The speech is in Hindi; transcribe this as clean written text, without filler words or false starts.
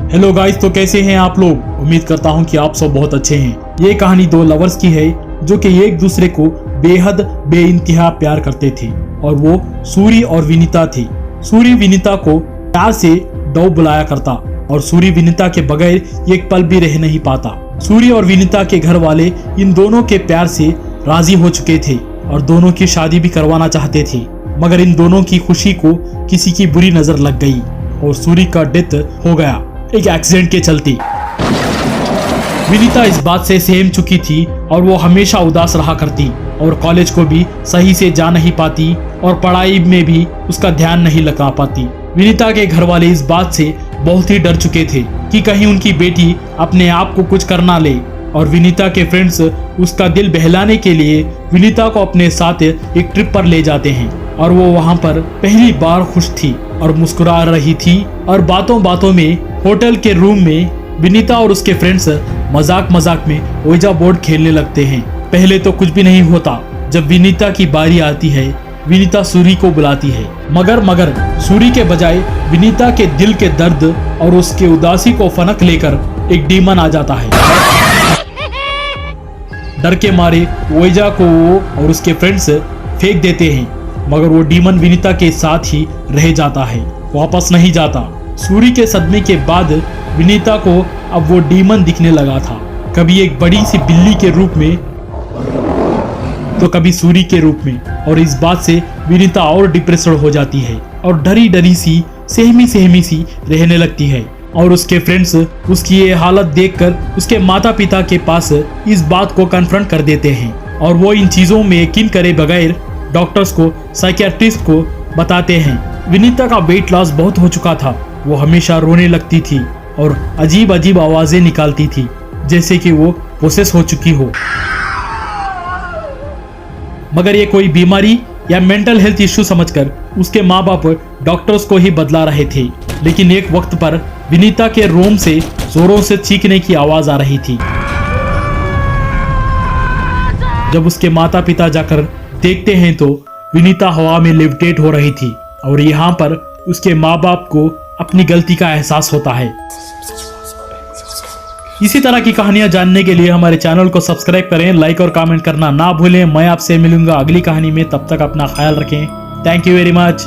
हेलो गाइस, तो कैसे हैं आप लोग। उम्मीद करता हूं कि आप सब बहुत अच्छे हैं। ये कहानी दो लवर्स की है जो कि एक दूसरे को बेहद बेइंतहा प्यार करते थे और वो सूरी और विनीता थे। सूरी विनीता को प्यार से डॉ बुलाया करता और सूरी विनीता के बगैर एक पल भी रह नहीं पाता। सूरी और विनीता के घर वाले इन दोनों के प्यार से राजी हो चुके थे और दोनों की शादी भी करवाना चाहते थे, मगर इन दोनों की खुशी को किसी की बुरी नजर लग गई और सूरी का डेथ हो गया एक एक्सीडेंट के चलते। विनीता इस बात से सहम चुकी थी और वो हमेशा उदास रहा करती और कॉलेज को भी सही से जा नहीं पाती और पढ़ाई में भी उसका ध्यान नहीं लगा पाती। विनीता के घर वाले इस बात से बहुत ही डर चुके थे कि कहीं उनकी बेटी अपने आप को कुछ कर ना ले और विनीता के फ्रेंड्स उसका दिल बहलाने के लिए विनीता को अपने साथ एक ट्रिप पर ले जाते हैं और वो वहाँ पर पहली बार खुश थी और मुस्कुरा रही थी और बातों बातों में होटल के रूम में विनीता और उसके फ्रेंड्स मजाक मजाक में ओइजा बोर्ड खेलने लगते हैं। पहले तो कुछ भी नहीं होता। जब विनीता की बारी आती है, विनीता सूरी को बुलाती है, मगर सूरी के बजाय विनीता के दिल के दर्द और उसके उदासी को फनक लेकर एक डीमन आ जाता है। डर के मारे ओइजा को वो और उसके फ्रेंड्स फेंक देते हैं, मगर वो डीमन विनीता के साथ ही रह जाता है, वापस नहीं जाता। सूरी के सदमे के बाद विनीता को अब वो डीमन दिखने लगा था, कभी एक बड़ी सी बिल्ली के रूप में तो कभी सूरी के रूप में, और इस बात से विनीता और डिप्रेस्ड हो जाती है और डरी डरी सी सहमी सी रहने लगती है। और उसके फ्रेंड्स उसकी ये हालत देखकर उसके माता पिता के पास इस बात को कन्फ्रंट कर देते हैं और वो इन चीजों में यकीन करे बगैर डॉक्टर्स को, साइकियाट्रिस्ट को बताते हैं। विनीता का वेट लॉस बहुत हो चुका था। वो हमेशा रोने लगती थी और अजीब अजीब आवाजें निकालती थी, जैसे कि वो पोसेस हो चुकी हो। मगर ये कोई बीमारी या मेंटल हेल्थ इश्यू समझकर उसके माँ बाप डॉक्टर्स को ही बदला रहे थे। लेकिन एक वक्त पर विनीता के रोम से जोरों से चीखने की आवाज आ रही थी। जब उसके माता पिता जाकर देखते हैं तो विनीता हवा में लेविटेट हो रही थी और यहाँ पर उसके माँ बाप को अपनी गलती का एहसास होता है। इसी तरह की कहानियां जानने के लिए हमारे चैनल को सब्सक्राइब करें, लाइक और कमेंट करना ना भूलें। मैं आपसे मिलूंगा अगली कहानी में, तब तक अपना ख्याल रखें। Thank you very much.